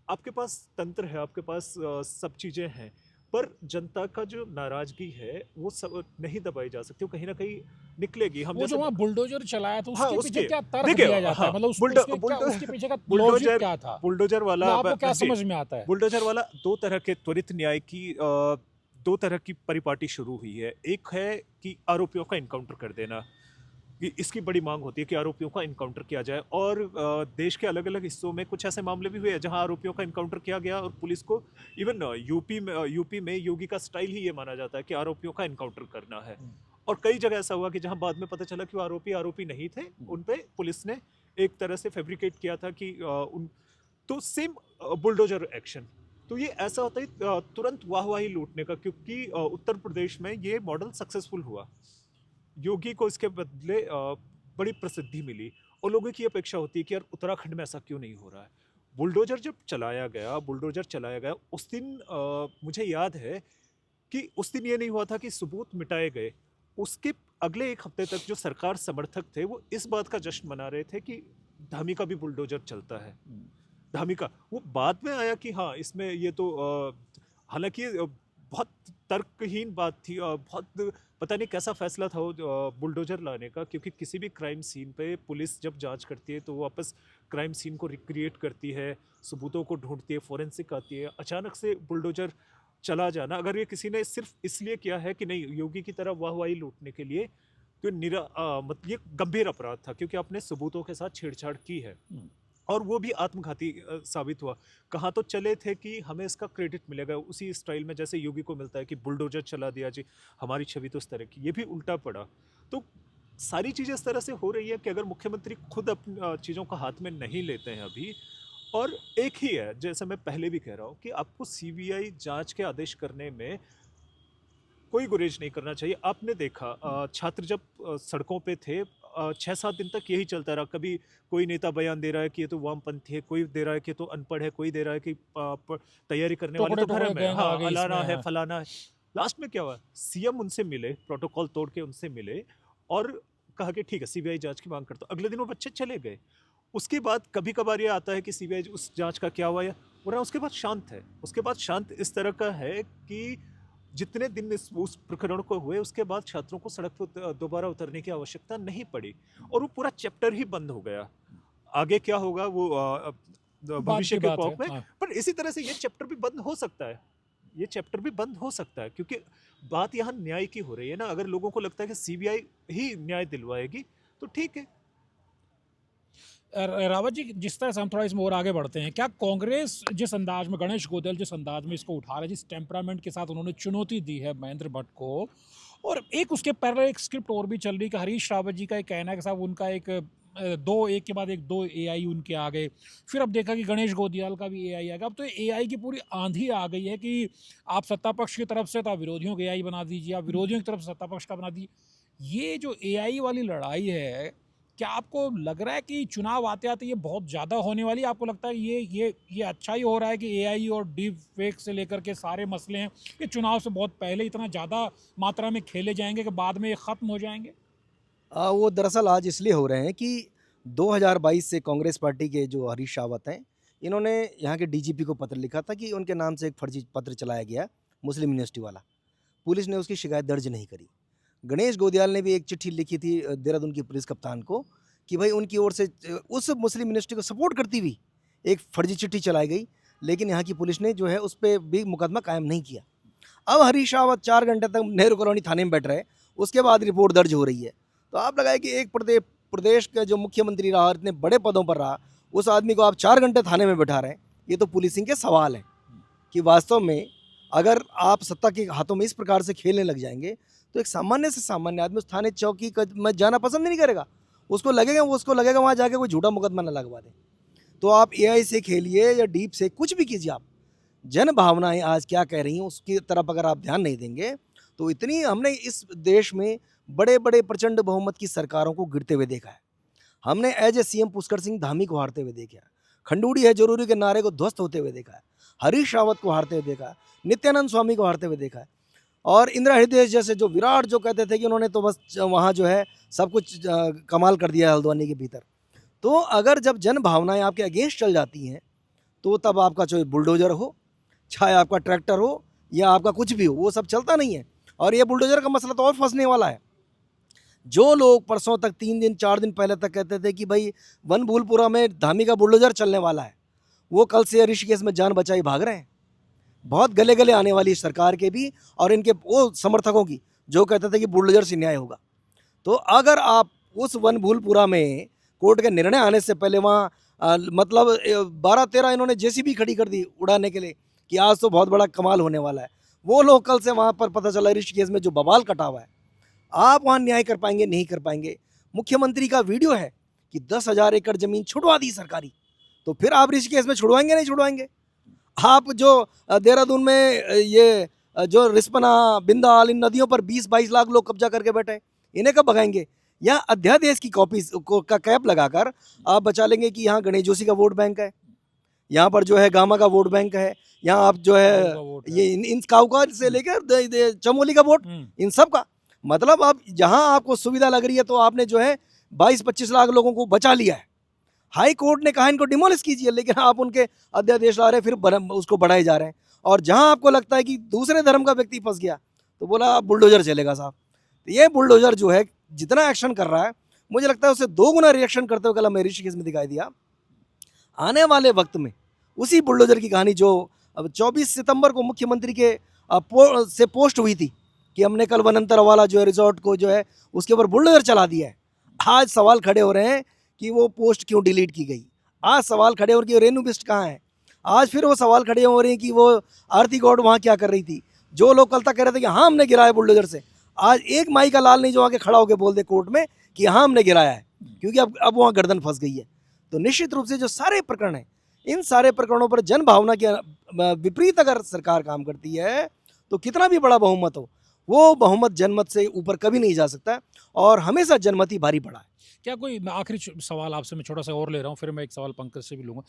आपके पास तंत्र है, आपके पास सब चीज़ें हैं, पर जनता का जो नाराजगी है वो सब नहीं दबाई जा सकती, वो कहीं ना कहीं निकलेगी। हम वो जो वहाँ बुलडोजर चलाया था हाँ, उसके पीछे उसके क्या तर्क देखिए, दिया जाता है, हाँ, मतलब उसके पीछे का लॉजिक बुलडोजर क्या था, बुलडोजर वाला मतलब आपको क्या जी, समझ में आता है? बुलडोजर वाला दो तरह के त्वरित न्याय की दो तरह की परिपाटी शुरू हुई है। एक है कि आरोपियों का इनकाउंटर कर देना, कि इसकी बड़ी मांग होती है कि आरोपियों का इनकाउंटर किया जाए, और देश के अलग अलग हिस्सों में कुछ ऐसे मामले भी हुए हैं जहां आरोपियों का इनकाउंटर किया गया और पुलिस को, इवन यूपी में योगी का स्टाइल ही ये माना जाता है कि आरोपियों का इनकाउंटर करना है। और कई जगह ऐसा हुआ कि जहां बाद में पता चला कि वो आरोपी नहीं थे, उन पे पुलिस ने एक तरह से फैब्रिकेट किया था कि उन, तो सेम बुलडोजर एक्शन। तो ये ऐसा होता है तुरंत वाहवाही लूटने का, क्योंकि उत्तर प्रदेश में ये मॉडल सक्सेसफुल हुआ, योगी को इसके बदले बड़ी प्रसिद्धि मिली, और लोगों की अपेक्षा होती है कि यार उत्तराखंड में ऐसा क्यों नहीं हो रहा है। बुलडोजर जब चलाया गया उस दिन मुझे याद है कि उस दिन ये नहीं हुआ था कि सबूत मिटाए गए, उसके अगले एक हफ्ते तक जो सरकार समर्थक थे वो इस बात का जश्न मना रहे थे कि धामी का भी बुलडोजर चलता है। धामी का वो बाद में आया कि हाँ इसमें ये तो हालांकि बहुत तर्कहीन बात थी, बहुत पता नहीं कैसा फैसला था वो बुलडोजर लाने का, क्योंकि किसी भी क्राइम सीन पे पुलिस जब जांच करती है तो वो वापस क्राइम सीन को रिक्रिएट करती है, सबूतों को ढूंढती है, फोरेंसिक आती है। अचानक से बुलडोजर चला जाना, अगर ये किसी ने सिर्फ इसलिए किया है कि नहीं योगी की तरह वाहवाही लूटने के लिए, तो ये गंभीर अपराध था, क्योंकि आपने सबूतों के साथ छेड़छाड़ की है, और वो भी आत्मघाती साबित हुआ। कहाँ तो चले थे कि हमें इसका क्रेडिट मिलेगा उसी स्टाइल में जैसे योगी को मिलता है कि बुलडोजर चला दिया जी, हमारी छवि तो इस तरह की, ये भी उल्टा पड़ा। तो सारी चीज़ें इस तरह से हो रही है कि अगर मुख्यमंत्री खुद अपनी चीज़ों का हाथ में नहीं लेते हैं अभी, और एक ही है जैसे मैं पहले भी कह रहा हूँ कि आपको सीबीआई जांच के आदेश करने में कोई गुरेज नहीं करना चाहिए। आपने देखा छात्र जब सड़कों पे थे 6-7 दिन तक यही चलता रहा, कभी कोई नेता बयान दे रहा है कि ये तो वामपंथी है, कोई दे रहा है कि ये तो अनपढ़ है, कोई दे रहा है कि तैयारी करने वाले तो घर में, हाँ अलाना है, फलाना है। लास्ट में क्या हुआ, सीएम उनसे मिले, प्रोटोकॉल तोड़ के उनसे मिले और कहा कि ठीक है सीबीआई जांच की मांग करता हूं। अगले दिन वो बच्चे चले गए। उसके बाद कभी कभार ये आता है कि सीबीआई उस जांच का क्या हुआ, और उसके बाद शांत है। उसके बाद शांत इस तरह का है कि जितने दिन उस प्रकरण को हुए उसके बाद छात्रों को सड़क पर दोबारा उतरने की आवश्यकता नहीं पड़ी, और वो पूरा चैप्टर ही बंद हो गया। आगे क्या होगा वो भविष्य के टॉक में, पर इसी तरह से ये चैप्टर भी बंद हो सकता है, ये चैप्टर भी बंद हो सकता है, क्योंकि बात यहाँ न्याय की हो रही है ना। अगर लोगों को लगता है कि सीबीआई ही न्याय दिलवाएगी तो ठीक है। रावत जी, जिस तरह से हम थोड़ा इसमें और आगे बढ़ते हैं, क्या कांग्रेस जिस अंदाज में, गणेश गोयल जिस अंदाज में इसको उठा रहे, जिस टेम्परामेंट के साथ उन्होंने चुनौती दी है महेंद्र भट्ट को, और एक उसके पैरेलल एक स्क्रिप्ट और भी चल रही है कि हरीश रावत जी का एक कहना है कि साहब उनका एक के बाद एक दो एआई उनके आ गए, फिर अब देखा कि गणेश गोदियाल का भी एआई आ गया। अब तो एआई की पूरी आंधी आ गई है कि आप सत्ता पक्ष की तरफ से तो आप विरोधियों के एआई बना दीजिए, आप विरोधियों की तरफ से सत्ता पक्ष का बना दीजिए। ये जो एआई वाली लड़ाई है, क्या आपको लग रहा है कि चुनाव आते आते ये बहुत ज़्यादा होने वाली है? आपको लगता है ये अच्छा ही हो रहा है कि एआई और डीप फेक से लेकर के सारे मसले हैं कि चुनाव से बहुत पहले इतना ज़्यादा मात्रा में खेले जाएंगे कि बाद में ये ख़त्म हो जाएंगे? वो दरअसल आज इसलिए हो रहे हैं कि 2022 से कांग्रेस पार्टी के जो हरीश रावत हैं, इन्होंने यहाँ के डीजीपी को पत्र लिखा था कि उनके नाम से एक फर्जी पत्र चलाया गया मुस्लिम यूनिवर्सिटी वाला। पुलिस ने उसकी शिकायत दर्ज नहीं करी। गणेश गोदियाल ने भी एक चिट्ठी लिखी थी देहरादून की पुलिस कप्तान को कि भाई उनकी ओर से उस मुस्लिम यूनिवर्सिटी को सपोर्ट करती हुई एक फर्जी चिट्ठी चलाई गई, लेकिन यहाँ की पुलिस ने जो है उस पर भी मुकदमा कायम नहीं किया। अब हरीश रावत 4 घंटे तक नेहरू कॉलोनी थाने में बैठ रहे, उसके बाद रिपोर्ट दर्ज हो रही है। तो आप लगाए कि एक प्रदेश का जो मुख्यमंत्री रहा, इतने बड़े पदों पर रहा, उस आदमी को आप 4 घंटे थाने में बैठा रहे हैं। ये तो पुलिसिंग के सवाल हैं कि वास्तव में अगर आप सत्ता के हाथों में इस प्रकार से खेलने लग जाएंगे तो एक सामान्य से सामान्य आदमी उस थाने चौकी में जाना पसंद नहीं करेगा। उसको लगेगा वहाँ जाके कोई झूठा मुकदमा न लगवा दे। तो आप एआई से खेलिए या डीप से कुछ भी कीजिए, आप जन भावनाएं आज क्या कह रही हैं उसकी तरफ अगर आप ध्यान नहीं देंगे तो इतनी हमने इस देश में बड़े बड़े प्रचंड बहुमत की सरकारों को गिरते हुए देखा है। हमने as a CM Pushkar Singh Dhami को हारते हुए देखा है, खंडूड़ी है जरूरी के नारे को ध्वस्त होते हुए देखा है, हरीश रावत को हारते हुए देखा है, नित्यानंद स्वामी को हारते हुए देखा है, और इंदिरा हृदय जैसे जो विराट जो कहते थे कि उन्होंने तो बस वहाँ जो है सब कुछ कमाल कर दिया हल्द्वानी के भीतर। तो अगर जब जन भावनाएं आपके अगेंस्ट चल जाती हैं तो तब आपका चाहे बुलडोजर हो, चाहे आपका ट्रैक्टर हो या आपका कुछ भी हो, वो सब चलता नहीं है। और ये बुलडोजर का मसला तो और फंसने वाला है। जो लोग परसों तक 3 दिन 4 दिन पहले तक कहते थे कि भाई वन भूलपुरा में धामी का बुलडोजर चलने वाला है, वो कल से ऋषिकेश में जान बचाई भाग रहे हैं। बहुत गले गले आने वाली सरकार के भी और इनके वो समर्थकों की जो कहते थे कि बुलडोजर से न्याय होगा। तो अगर आप उस वन भूलपुरा में कोर्ट के निर्णय आने से पहले वहाँ मतलब 12-13 इन्होंने जेसीबी खड़ी कर दी उड़ाने के लिए कि आज तो बहुत बड़ा कमाल होने वाला है, वो लोग कल से वहाँ पर पता चला ऋषिकेश में जो बवाल कटा हुआ है, आप वहाँ न्याय कर पाएंगे? नहीं कर पाएंगे। मुख्यमंत्री का वीडियो है कि 10,000 एकड़ जमीन छुड़वा दी सरकारी, तो फिर आप ऋषिकेश में छुड़वाएंगे? नहीं छुड़वाएंगे। आप जो देहरादून में ये जो रिस्पना बिंदाल इन नदियों पर 20-22 लाख लोग कब्जा करके बैठे हैं, इन्हें कब भगाएंगे? या अध्यादेश की कॉपी का कैप लगाकर आप बचा लेंगे कि यहाँ गणेश जोशी का वोट बैंक है, यहाँ पर जो है गामा का वोट बैंक है, यहाँ आप जो है ये इन काउका से लेकर चमोली का वोट, इन सब का मतलब आप जहाँ आपको सुविधा लग रही है तो आपने जो है 22-25 लाख लोगों को बचा लिया है। हाई कोर्ट ने कहा इनको डिमोलिश कीजिए, लेकिन आप उनके अध्यादेश ला रहे हैं, फिर उसको बढ़ाए जा रहे हैं। और जहाँ आपको लगता है कि दूसरे धर्म का व्यक्ति फंस गया तो बोला बुलडोजर चलेगा साहब। तो ये बुलडोजर जो है जितना एक्शन कर रहा है, मुझे लगता है उससे 2 गुना रिएक्शन करते हुए कल हमें ऋषिकेश में दिखाई दिया। आने वाले वक्त में उसी बुलडोजर की कहानी जो अब 24 सितंबर को मुख्यमंत्री के से पोस्ट हुई थी कि हमने कल वनंतर वाला जो है रिजॉर्ट को जो है उसके ऊपर बुलडोजर चला दिया है, आज सवाल खड़े हो रहे हैं कि वो पोस्ट क्यों डिलीट की गई। आज सवाल खड़े हो रहे हैं कि रेनू बिस्ट कहाँ है। आज फिर वो सवाल खड़े हो रहे हैं कि वो आरती गौड़ वहाँ क्या कर रही थी। जो लोग कल तक कह रहे थे कि हाँ हमने गिराया बुलडोजर से, आज एक माई का लाल नहीं जो आके खड़ा होकर बोल दे कोर्ट में कि हाँ हमने गिराया है, क्योंकि अब वहाँ गर्दन फंस गई है। तो निश्चित रूप से जो सारे प्रकरण हैं, इन सारे प्रकरणों पर जन भावना के विपरीत अगर सरकार काम करती है तो कितना भी बड़ा बहुमत हो, वो बहुमत जनमत से ऊपर कभी नहीं जा सकता, और हमेशा जनमत ही भारी पड़ा है। क्या कोई, मैं आखिरी सवाल आपसे मैं छोटा सा और ले रहा हूँ, फिर मैं एक सवाल पंकज से भी लूँगा।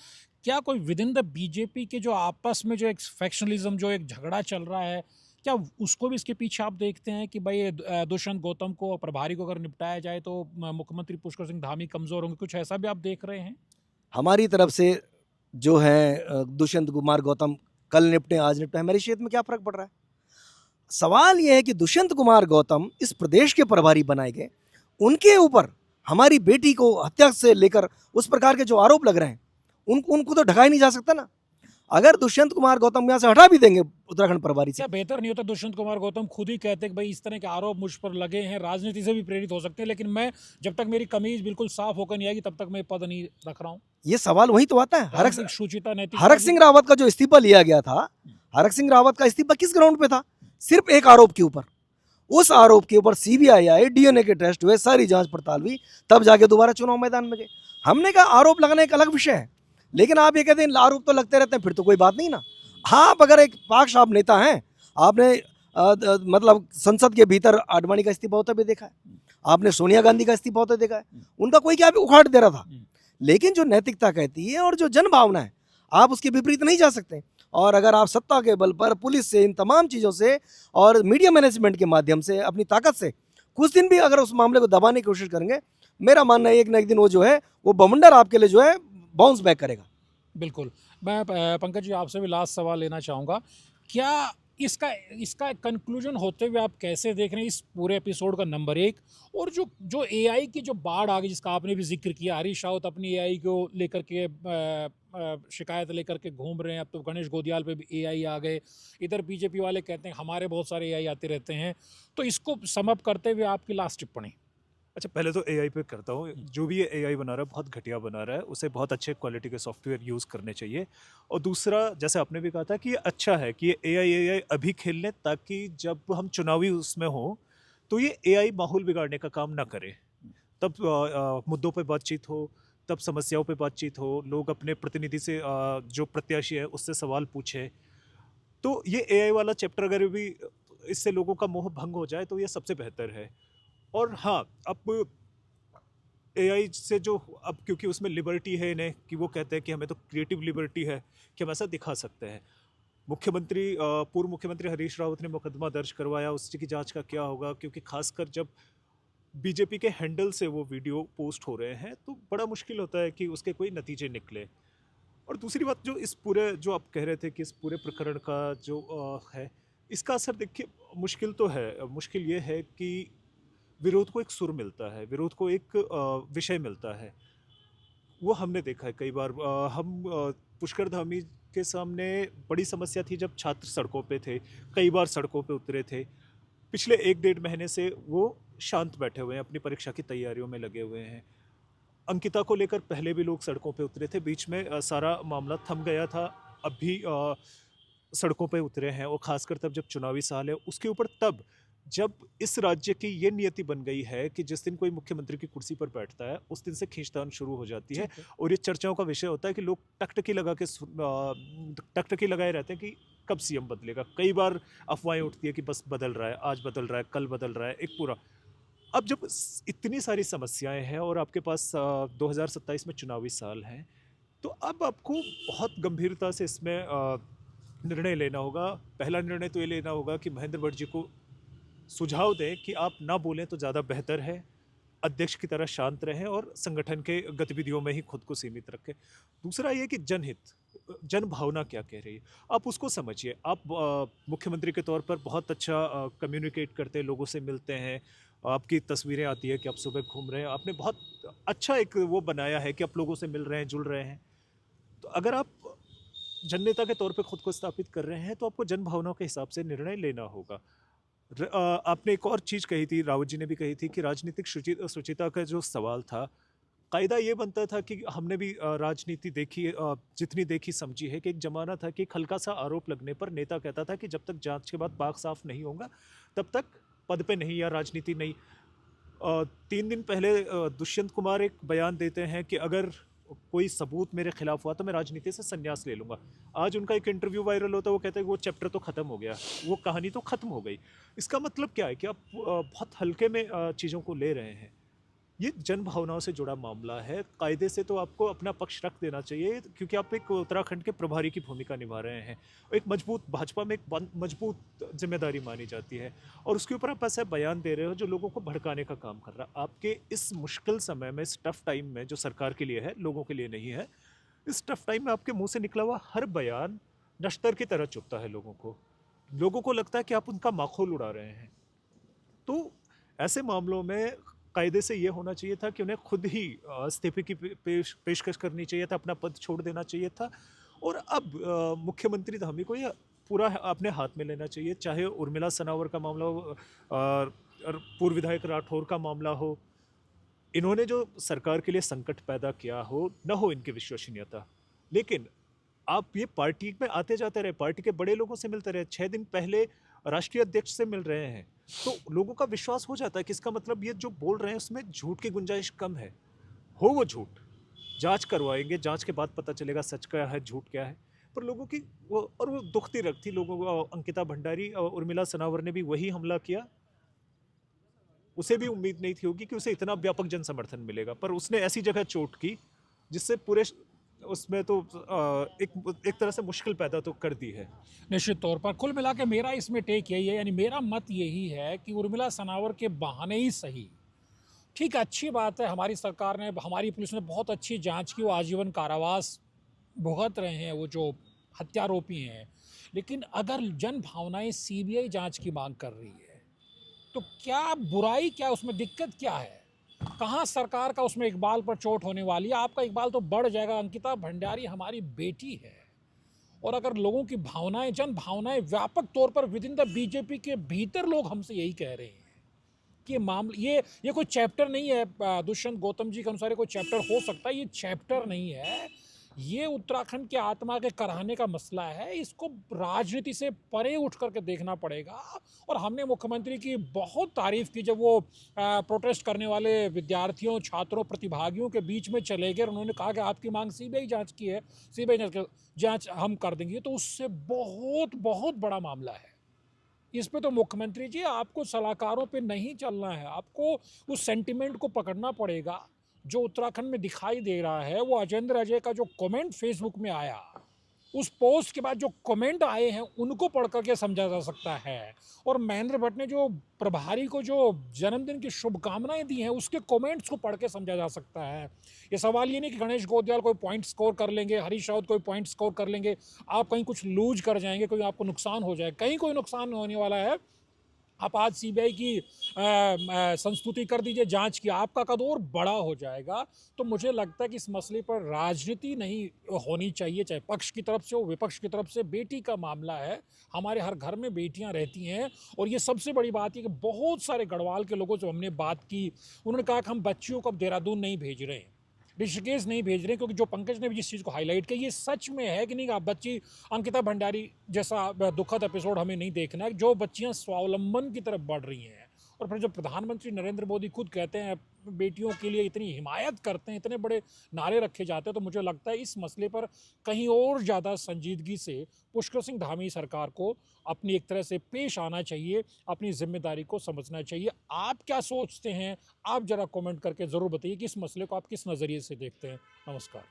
क्या कोई विद इन द बीजेपी के जो आपस में जो एक फैक्शनलिज्म जो एक झगड़ा चल रहा है, क्या उसको भी इसके पीछे आप देखते हैं कि भाई दुष्यंत गौतम को प्रभारी को अगर निपटाया जाए तो मुख्यमंत्री पुष्कर सिंह धामी कमज़ोर होंगे, कुछ ऐसा भी आप देख रहे हैं? हमारी तरफ से जो है दुष्यंत कुमार गौतम कल निपटे आज निपटे, हमारे क्षेत्र में क्या फर्क पड़ रहा है? सवाल यह है कि दुष्यंत कुमार गौतम इस प्रदेश के प्रभारी बनाए गए, उनके ऊपर हमारी बेटी को हत्या से लेकर उस प्रकार के जो आरोप लग रहे हैं उनको तो ढकाया नहीं जा सकता ना। अगर दुष्यंत कुमार गौतम यहाँ से हटा भी देंगे उत्तराखंड प्रभारी से, क्या बेहतर नहीं होता? दुष्यंत कुमार गौतम खुद ही कहते हैं कि भाई इस तरह के आरोप मुझ पर लगे हैं, राजनीति से भी प्रेरित हो सकते हैं, लेकिन मैं जब तक मेरी कमीज बिल्कुल साफ होकर नहीं आएगी तब तक मैं पद नहीं रख रहा हूँ। ये सवाल वही तो आता है। हरक सिंह रावत का जो इस्तीफा लिया गया था, हरक सिंह रावत का इस्तीफा किस ग्राउंड पे था? सिर्फ एक आरोप के ऊपर। उस आरोप के ऊपर सीबीआई आई, डीएनए के टेस्ट हुए, सारी जांच पड़ताल हुई, तब जाके दोबारा चुनाव मैदान में गए। हमने कहा आरोप लगाना एक अलग विषय है, लेकिन आप ये कहते हैं आरोप तो लगते रहते हैं, फिर तो कोई बात नहीं ना। आप अगर एक पाकशाप नेता हैं, आपने मतलब संसद के भीतर आडवाणी का इस्तीफा होता भी देखा है, आपने सोनिया गांधी का इस्तीफा होता देखा है, उनका कोई क्या भी उखाड़ दे रहा था। लेकिन जो नैतिकता कहती है और जो जन भावना है, आप उसके विपरीत नहीं जा सकते। और अगर आप सत्ता के बल पर पुलिस से, इन तमाम चीज़ों से और मीडिया मैनेजमेंट के माध्यम से, अपनी ताकत से कुछ दिन भी अगर उस मामले को दबाने की कोशिश करेंगे, मेरा मानना है एक न एक दिन वो जो है वो बवंडर आपके लिए जो है बाउंस बैक करेगा। बिल्कुल। मैं पंकज जी आपसे भी लास्ट सवाल लेना चाहूँगा। क्या इसका कंक्लूजन होते हुए आप कैसे देख रहे हैं इस पूरे एपिसोड का नंबर 1, और जो एआई की जो बाढ़ आ गई जिसका आपने भी जिक्र किया, हरीश रावत अपनी एआई को लेकर के शिकायत लेकर के घूम रहे हैं, अब तो गणेश गोदियाल पे भी एआई आ गए, इधर बीजेपी वाले कहते हैं हमारे बहुत सारे एआई आते रहते हैं, तो इसको समअप करते हुए आपकी लास्ट टिप्पणी। अच्छा, पहले तो एआई पे करता हूँ। जो भी ये एआई बना रहा है बहुत घटिया बना रहा है, उसे बहुत अच्छे क्वालिटी के सॉफ्टवेयर यूज़ करने चाहिए। और दूसरा, जैसे आपने भी कहा था कि ये अच्छा है कि ये एआई अभी खेल लें, ताकि जब हम चुनावी उसमें हो तो ये एआई माहौल बिगाड़ने का काम ना करे। तब मुद्दों पे बातचीत हो, तब समस्याओं पे बातचीत हो, लोग अपने प्रतिनिधि से जो प्रत्याशी है उससे सवाल पूछे, तो ये एआई वाला चैप्टर अगर भी इससे लोगों का मोह भंग हो जाए तो ये सबसे बेहतर है। और हाँ, अब एआई से जो अब क्योंकि उसमें लिबर्टी है इन्हें कि वो कहते हैं कि हमें तो क्रिएटिव लिबर्टी है कि हम ऐसा दिखा सकते हैं। पूर्व मुख्यमंत्री हरीश रावत ने मुकदमा दर्ज करवाया, उसकी जांच का क्या होगा? क्योंकि खासकर जब बीजेपी के हैंडल से वो वीडियो पोस्ट हो रहे हैं तो बड़ा मुश्किल होता है कि उसके कोई नतीजे निकले। और दूसरी बात, जो इस पूरे जो आप कह रहे थे कि इस पूरे प्रकरण का जो है, इसका असर देखिए मुश्किल तो है। मुश्किल ये है कि विरोध को एक सुर मिलता है, विरोध को एक विषय मिलता है। वो हमने देखा है कई बार। पुष्कर धामी के सामने बड़ी समस्या थी जब छात्र सड़कों पे थे, कई बार सड़कों पे उतरे थे। पिछले 1-1.5 महीने से वो शांत बैठे हुए हैं, अपनी परीक्षा की तैयारियों में लगे हुए हैं। अंकिता को लेकर पहले भी लोग सड़कों पे उतरे थे, बीच में सारा मामला थम गया था, अब भी सड़कों पे उतरे हैं। और खासकर तब जब चुनावी साल है उसके ऊपर, तब जब इस राज्य की ये नियति बन गई है कि जिस दिन कोई मुख्यमंत्री की कुर्सी पर बैठता है उस दिन से खींचतान शुरू हो जाती है। और ये चर्चाओं का विषय होता है कि लोग टकटकी लगाए रहते हैं कि कब सीएम बदलेगा। कई बार अफवाहें उठती है कि बस बदल रहा है, आज बदल रहा है, कल बदल रहा है, एक पूरा। अब जब इतनी सारी समस्याएं हैं और आपके पास 2027 में चुनावी साल है, तो अब आपको बहुत गंभीरता से इसमें निर्णय लेना होगा। पहला निर्णय तो ये लेना होगा कि महेंद्र भट्ट जी को सुझाव दें कि आप ना बोलें तो ज़्यादा बेहतर है, अध्यक्ष की तरह शांत रहें और संगठन के गतिविधियों में ही खुद को सीमित रखें। दूसरा ये कि जनहित, जन भावना क्या कह रही है, आप उसको समझिए। आप मुख्यमंत्री के तौर पर बहुत अच्छा कम्युनिकेट करते हैं, लोगों से मिलते हैं, आपकी तस्वीरें आती है कि आप सुबह घूम रहे हैं, आपने बहुत अच्छा एक वो बनाया है कि आप लोगों से मिल रहे हैं, जुड़ रहे हैं। तो अगर आप जननेता के तौर पे खुद को स्थापित कर रहे हैं तो आपको जन भावनाओं के हिसाब से निर्णय लेना होगा। आपने एक और चीज़ कही थी, रावत जी ने भी कही थी कि राजनीतिक शुचिता का जो सवाल था, कायदा ये बनता था कि हमने भी राजनीति देखी, जितनी देखी समझी है कि एक ज़माना था कि एक हल्का सा आरोप लगने पर नेता कहता था कि जब तक जांच के बाद पाक साफ नहीं होगा तब तक पद पे नहीं या राजनीति नहीं। 3 दिन पहले दुष्यंत कुमार एक बयान देते हैं कि अगर कोई सबूत मेरे खिलाफ हुआ तो मैं राजनीति से संन्यास ले लूँगा। आज उनका एक इंटरव्यू वायरल होता है, वो कहते हैं कि वो चैप्टर तो ख़त्म हो गया, वो कहानी तो ख़त्म हो गई। इसका मतलब क्या है कि आप बहुत हल्के में चीज़ों को ले रहे हैं। ये जन भावनाओं से जुड़ा मामला है। कायदे से तो आपको अपना पक्ष रख देना चाहिए क्योंकि आप एक उत्तराखंड के प्रभारी की भूमिका निभा रहे हैं। एक मजबूत भाजपा में एक मजबूत जिम्मेदारी मानी जाती है और उसके ऊपर आप ऐसा बयान दे रहे हो जो लोगों को भड़काने का काम कर रहा है। आपके इस मुश्किल समय में, इस टफ टाइम में, जो सरकार के लिए है, लोगों के लिए नहीं है, इस टफ टाइम में आपके मुंह से निकला हुआ हर बयान नश्तर की तरह चुभता है लोगों को। लोगों को लगता है कि आप उनका माखौल उड़ा रहे हैं। तो ऐसे मामलों में कायदे से ये होना चाहिए था कि उन्हें खुद ही इस्तीफे की पेशकश करनी चाहिए था, अपना पद छोड़ देना चाहिए था। और अब मुख्यमंत्री धामी को ये पूरा अपने हाथ में लेना चाहिए, चाहे उर्मिला सनावर का मामला हो और पूर्व विधायक राठौर का मामला हो। इन्होंने जो सरकार के लिए संकट पैदा किया हो, न हो इनकी विश्वसनीयता, लेकिन आप ये पार्टी में आते जाते रहे, पार्टी के बड़े लोगों से मिलते रहे, 6 दिन पहले राष्ट्रीय अध्यक्ष से मिल रहे हैं, तो लोगों का विश्वास हो जाता है कि इसका मतलब ये जो बोल रहे हैं उसमें झूठ की गुंजाइश कम है। हो वो झूठ, जांच करवाएंगे, जांच के बाद पता चलेगा सच क्या है, झूठ क्या है। पर लोगों की वो दुखती रख थी लोगों को। अंकिता भंडारी और उर्मिला सनावर ने भी वही हमला किया। उसे भी उम्मीद नहीं थी होगी कि उसे इतना व्यापक जन समर्थन मिलेगा, पर उसने ऐसी जगह चोट की जिससे पूरे उसमें तो एक तरह से मुश्किल पैदा तो कर दी है। निश्चित तौर पर कुल मिला के मेरा इसमें टेक यही है, यानी मेरा मत यही है कि उर्मिला सनावर के बहाने ही सही, ठीक है, अच्छी बात है, हमारी सरकार ने, हमारी पुलिस ने बहुत अच्छी जांच की, वो आजीवन कारावास भुगत रहे हैं वो जो हत्यारोपी हैं। लेकिन अगर जन भावनाएं सीबीआई जांच की मांग कर रही है तो क्या बुराई, क्या उसमें दिक्कत क्या है? कहाँ सरकार का उसमें इकबाल पर चोट होने वाली है? आपका इकबाल तो बढ़ जाएगा। अंकिता भंडारी हमारी बेटी है और अगर लोगों की भावनाएं, जन भावनाएं व्यापक तौर पर विद इन द बीजेपी के भीतर लोग हमसे यही कह रहे हैं कि मामला ये कोई चैप्टर नहीं है। दुष्यंत गौतम जी के अनुसार ये कोई चैप्टर हो सकता है, ये चैप्टर नहीं है, ये उत्तराखंड के आत्मा के कराहने का मसला है, इसको राजनीति से परे उठ करके देखना पड़ेगा। और हमने मुख्यमंत्री की बहुत तारीफ की जब वो प्रोटेस्ट करने वाले विद्यार्थियों, छात्रों, प्रतिभागियों के बीच में चले गए, उन्होंने कहा कि आपकी मांग सीबीआई जांच की है, सीबीआई जांच हम कर देंगे। तो उससे बहुत बहुत बड़ा मामला है। इस पे तो मुख्यमंत्री जी आपको सलाहकारों पे नहीं चलना है, आपको उस सेंटिमेंट को पकड़ना पड़ेगा जो उत्तराखंड में दिखाई दे रहा है। वो अजेंद्र अजय का जो कमेंट फेसबुक में आया, उस पोस्ट के बाद जो कमेंट आए हैं उनको पढ़ करके समझा जा सकता है। और महेंद्र भट्ट ने जो प्रभारी को जो जन्मदिन की शुभकामनाएं दी हैं उसके कमेंट्स को पढ़ के समझा जा सकता है। ये सवाल ये नहीं कि गणेश गोदयाल कोई पॉइंट स्कोर कर लेंगे, हरीश रावत कोई पॉइंट स्कोर कर लेंगे, आप कहीं कुछ लूज कर जाएंगे, कोई आपको नुकसान हो जाए। कहीं कोई नुकसान होने वाला है। आप आज सीबीआई की संस्तुति कर दीजिए, जांच की, आपका कद और बड़ा हो जाएगा। तो मुझे लगता है कि इस मसले पर राजनीति नहीं होनी चाहिए, चाहे पक्ष की तरफ से हो, विपक्ष की तरफ से। बेटी का मामला है, हमारे हर घर में बेटियां रहती हैं। और ये सबसे बड़ी बात है कि बहुत सारे गढ़वाल के लोगों से हमने बात की, उन्होंने कहा कि हम बच्चियों को अब देहरादून नहीं भेज रहे हैं, ऋषिकेश नहीं भेज रहे, क्योंकि जो पंकज ने भी जिस चीज़ को हाईलाइट किया, ये सच में है कि नहीं। आप बच्ची अंकिता भंडारी जैसा दुखद एपिसोड हमें नहीं देखना है, जो बच्चियां स्वावलंबन की तरफ बढ़ रही हैं। और फिर जब प्रधानमंत्री नरेंद्र मोदी खुद कहते हैं बेटियों के लिए इतनी हिमायत करते हैं, इतने बड़े नारे रखे जाते हैं, तो मुझे लगता है इस मसले पर कहीं और ज़्यादा संजीदगी से पुष्कर सिंह धामी सरकार को अपनी एक तरह से पेश आना चाहिए, अपनी जिम्मेदारी को समझना चाहिए। आप क्या सोचते हैं? आप जरा कमेंट करके ज़रूर बताइए कि इस मसले को आप किस नज़रिए से देखते हैं। नमस्कार।